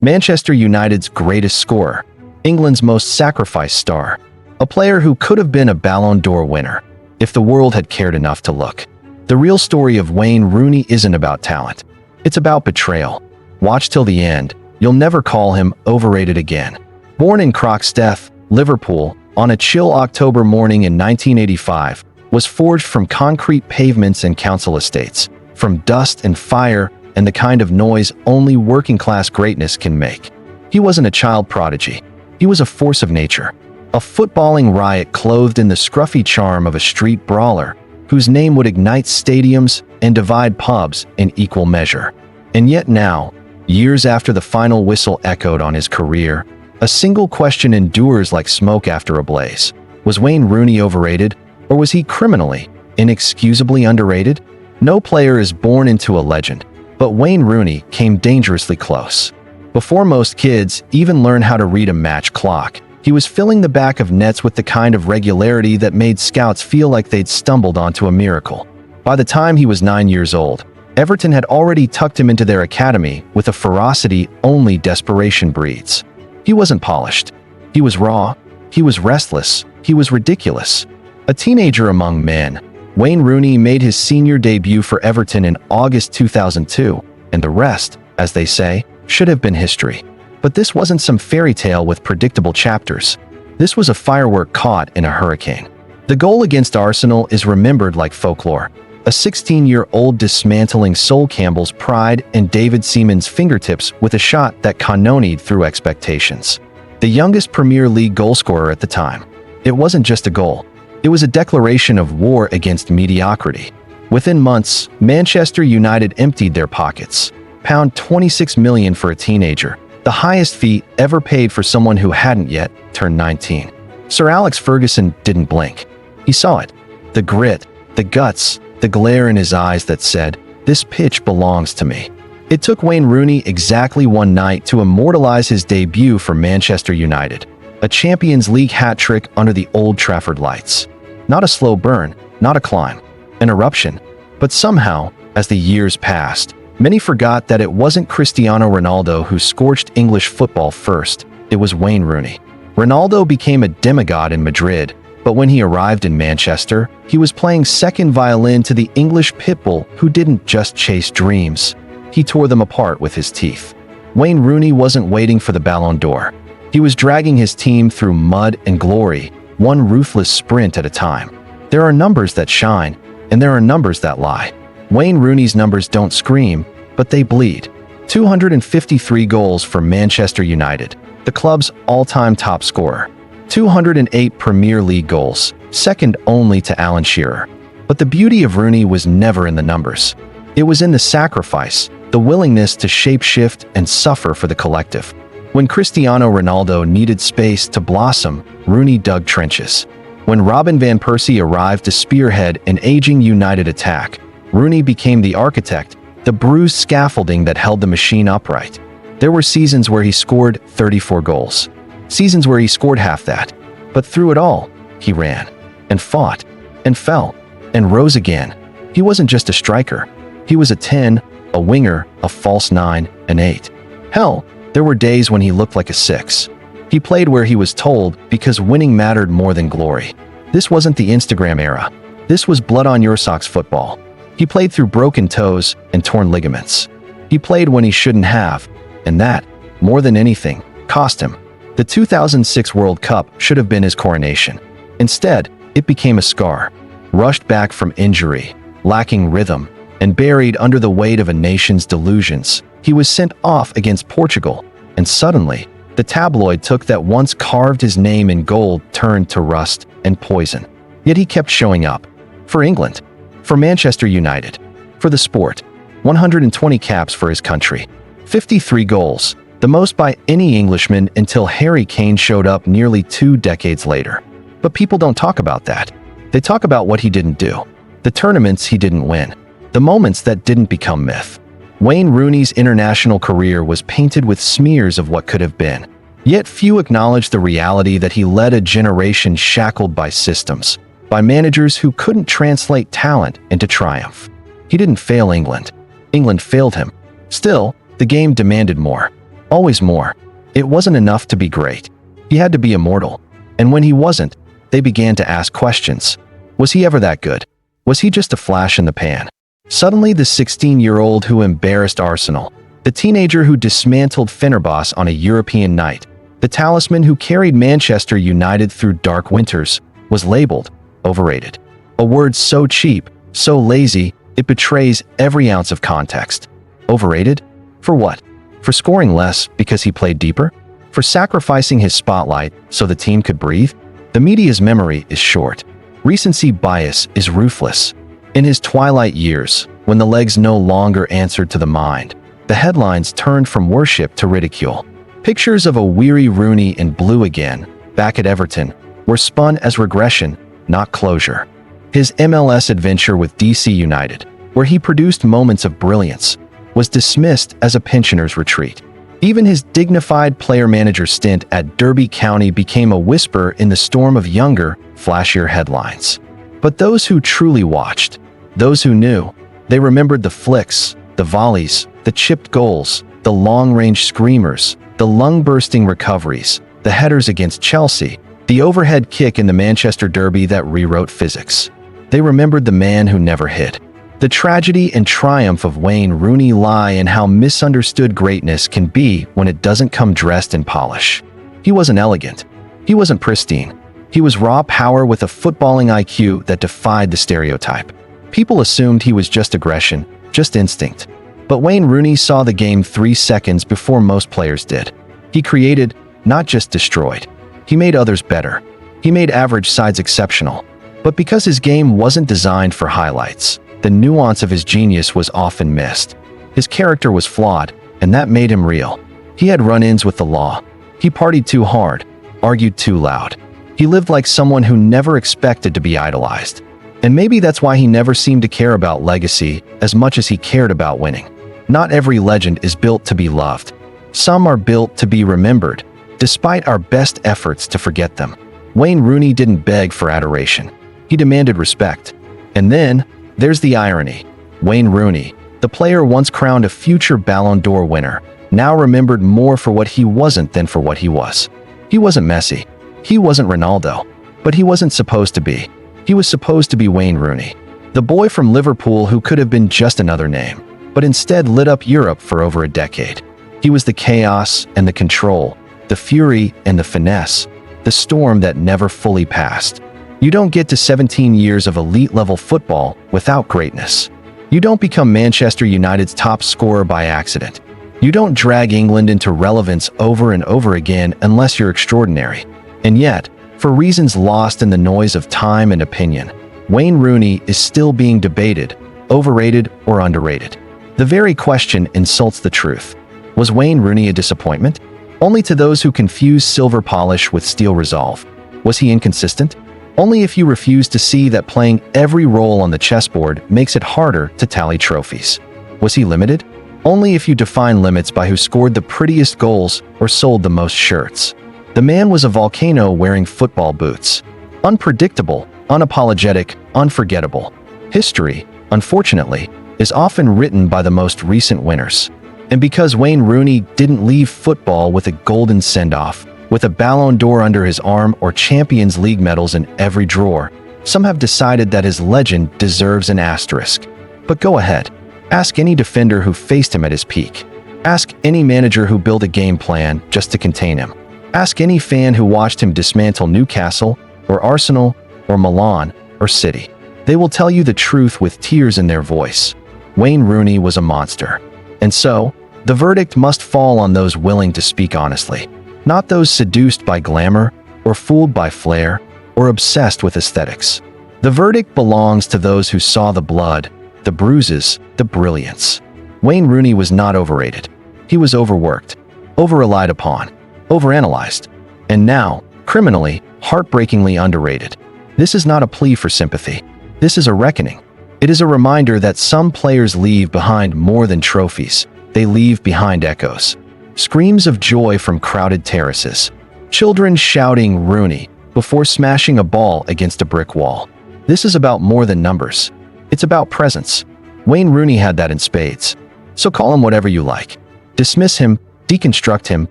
Manchester United's greatest scorer, England's most sacrificed star, a player who could have been a Ballon d'Or winner if the world had cared enough to look. The real story of Wayne Rooney isn't about talent. It's about betrayal. Watch till the end. You'll never call him overrated again. Born in Croxteth, Liverpool, on a chill October morning in 1985, was forged from concrete pavements and council estates, from dust and fire and the kind of noise only working-class greatness can make. He wasn't a child prodigy. He was a force of nature, a footballing riot clothed in the scruffy charm of a street brawler, whose name would ignite stadiums and divide pubs in equal measure. And yet now, years after the final whistle echoed on his career, a single question endures like smoke after a blaze. Was Wayne Rooney overrated, or was he criminally, inexcusably underrated? No player is born into a legend, but Wayne Rooney came dangerously close. Before most kids even learn how to read a match clock, he was filling the back of nets with the kind of regularity that made scouts feel like they'd stumbled onto a miracle. By the time he was 9 years old, Everton had already tucked him into their academy with a ferocity only desperation breeds. He wasn't polished. He was raw. He was restless. He was ridiculous. A teenager among men, Wayne Rooney made his senior debut for Everton in August 2002, and the rest, as they say, should have been history. But this wasn't some fairy tale with predictable chapters. This was a firework caught in a hurricane. The goal against Arsenal is remembered like folklore. A 16-year-old dismantling Sol Campbell's pride and David Seaman's fingertips with a shot that cannonied through expectations. The youngest Premier League goalscorer at the time. It wasn't just a goal. It was a declaration of war against mediocrity. Within months, Manchester United emptied their pockets. £26 million for a teenager, the highest fee ever paid for someone who hadn't yet turned 19. Sir Alex Ferguson didn't blink. He saw it. The grit, the guts, the glare in his eyes that said, "This pitch belongs to me." It took Wayne Rooney exactly one night to immortalize his debut for Manchester United. A Champions League hat-trick under the Old Trafford lights. Not a slow burn, not a climb, an eruption. But somehow, as the years passed, many forgot that it wasn't Cristiano Ronaldo who scorched English football first. It was Wayne Rooney. Ronaldo became a demigod in Madrid, but when he arrived in Manchester, he was playing second violin to the English pitbull who didn't just chase dreams. He tore them apart with his teeth. Wayne Rooney wasn't waiting for the Ballon d'Or. He was dragging his team through mud and glory, one ruthless sprint at a time. There are numbers that shine, and there are numbers that lie. Wayne Rooney's numbers don't scream, but they bleed. 253 goals for Manchester United, the club's all-time top scorer. 208 Premier League goals, second only to Alan Shearer. But the beauty of Rooney was never in the numbers. It was in the sacrifice, the willingness to shape-shift and suffer for the collective. When Cristiano Ronaldo needed space to blossom, Rooney dug trenches. When Robin van Persie arrived to spearhead an aging United attack, Rooney became the architect, the bruised scaffolding that held the machine upright. There were seasons where he scored 34 goals. Seasons where he scored half that. But through it all, he ran, and fought, and fell, and rose again. He wasn't just a striker. He was a 10, a winger, a false 9, an 8. Hell, there were days when he looked like a 6. He played where he was told because winning mattered more than glory. This wasn't the Instagram era. This was blood-on-your-socks football. He played through broken toes and torn ligaments. He played when he shouldn't have, and that, more than anything, cost him. The 2006 World Cup should have been his coronation. Instead, it became a scar. Rushed back from injury, lacking rhythm, and buried under the weight of a nation's delusions, he was sent off against Portugal, and suddenly, the tabloid took that once carved his name in gold turned to rust and poison. Yet he kept showing up. For England. For Manchester United. For the sport. 120 caps for his country. 53 goals. The most by any Englishman until Harry Kane showed up nearly 2 decades later. But people don't talk about that. They talk about what he didn't do. The tournaments he didn't win. The moments that didn't become myth. Wayne Rooney's international career was painted with smears of what could have been. Yet few acknowledge the reality that he led a generation shackled by systems, by managers who couldn't translate talent into triumph. He didn't fail England. England failed him. Still, the game demanded more. Always more. It wasn't enough to be great. He had to be immortal. And when he wasn't, they began to ask questions. Was he ever that good? Was he just a flash in the pan? Suddenly, the 16-year-old who embarrassed Arsenal, the teenager who dismantled Fenerbahce on a European night, the talisman who carried Manchester United through dark winters, was labeled overrated. A word so cheap, so lazy, it betrays every ounce of context. Overrated? For what? For scoring less because he played deeper? For sacrificing his spotlight so the team could breathe? The media's memory is short. Recency bias is ruthless. In his twilight years, when the legs no longer answered to the mind, the headlines turned from worship to ridicule. Pictures of a weary Rooney in blue again, back at Everton, were spun as regression, not closure. His MLS adventure with DC United, where he produced moments of brilliance, was dismissed as a pensioner's retreat. Even his dignified player-manager stint at Derby County became a whisper in the storm of younger, flashier headlines. But those who truly watched, those who knew, they remembered the flicks, the volleys, the chipped goals, the long-range screamers, the lung-bursting recoveries, the headers against Chelsea, the overhead kick in the Manchester Derby that rewrote physics. They remembered the man who never hit. The tragedy and triumph of Wayne Rooney lie in how misunderstood greatness can be when it doesn't come dressed in polish. He wasn't elegant. He wasn't pristine. He was raw power with a footballing IQ that defied the stereotype. People assumed he was just aggression, just instinct. But Wayne Rooney saw the game 3 seconds before most players did. He created, not just destroyed. He made others better. He made average sides exceptional. But because his game wasn't designed for highlights, the nuance of his genius was often missed. His character was flawed, and that made him real. He had run-ins with the law. He partied too hard, argued too loud. He lived like someone who never expected to be idolized. And maybe that's why he never seemed to care about legacy as much as he cared about winning. Not every legend is built to be loved. Some are built to be remembered, despite our best efforts to forget them. Wayne Rooney didn't beg for adoration. He demanded respect. And then, there's the irony. Wayne Rooney, the player once crowned a future Ballon d'Or winner, now remembered more for what he wasn't than for what he was. He wasn't Messi. He wasn't Ronaldo. But he wasn't supposed to be. He was supposed to be Wayne Rooney, the boy from Liverpool who could have been just another name, but instead lit up Europe for over a decade. He was the chaos and the control, the fury and the finesse, the storm that never fully passed. You don't get to 17 years of elite-level football without greatness. You don't become Manchester United's top scorer by accident. You don't drag England into relevance over and over again unless you're extraordinary. And yet, for reasons lost in the noise of time and opinion, Wayne Rooney is still being debated, overrated or underrated. The very question insults the truth. Was Wayne Rooney a disappointment? Only to those who confuse silver polish with steel resolve. Was he inconsistent? Only if you refuse to see that playing every role on the chessboard makes it harder to tally trophies. Was he limited? Only if you define limits by who scored the prettiest goals or sold the most shirts. The man was a volcano wearing football boots. Unpredictable, unapologetic, unforgettable. History, unfortunately, is often written by the most recent winners. And because Wayne Rooney didn't leave football with a golden send-off, with a Ballon d'Or under his arm or Champions League medals in every drawer, some have decided that his legend deserves an asterisk. But go ahead. Ask any defender who faced him at his peak. Ask any manager who built a game plan just to contain him. Ask any fan who watched him dismantle Newcastle, or Arsenal, or Milan, or City. They will tell you the truth with tears in their voice. Wayne Rooney was a monster. And so, the verdict must fall on those willing to speak honestly. Not those seduced by glamour, or fooled by flair, or obsessed with aesthetics. The verdict belongs to those who saw the blood, the bruises, the brilliance. Wayne Rooney was not overrated. He was overworked, over-relied upon, overanalyzed, and now, criminally, heartbreakingly underrated. This is not a plea for sympathy. This is a reckoning. It is a reminder that some players leave behind more than trophies. They leave behind echoes. Screams of joy from crowded terraces. Children shouting Rooney before smashing a ball against a brick wall. This is about more than numbers. It's about presence. Wayne Rooney had that in spades. So call him whatever you like. Dismiss him, Deconstruct him,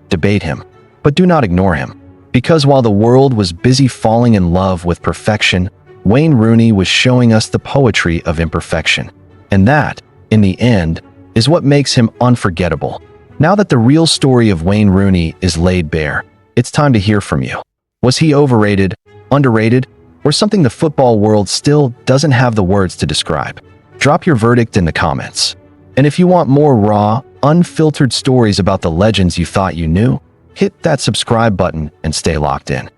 debate him, but do not ignore him. Because while the world was busy falling in love with perfection, Wayne Rooney was showing us the poetry of imperfection. And that, in the end, is what makes him unforgettable. Now that the real story of Wayne Rooney is laid bare, it's time to hear from you. Was he overrated, underrated, or something the football world still doesn't have the words to describe? Drop your verdict in the comments. And if you want more raw, unfiltered stories about the legends you thought you knew, hit that subscribe button and stay locked in.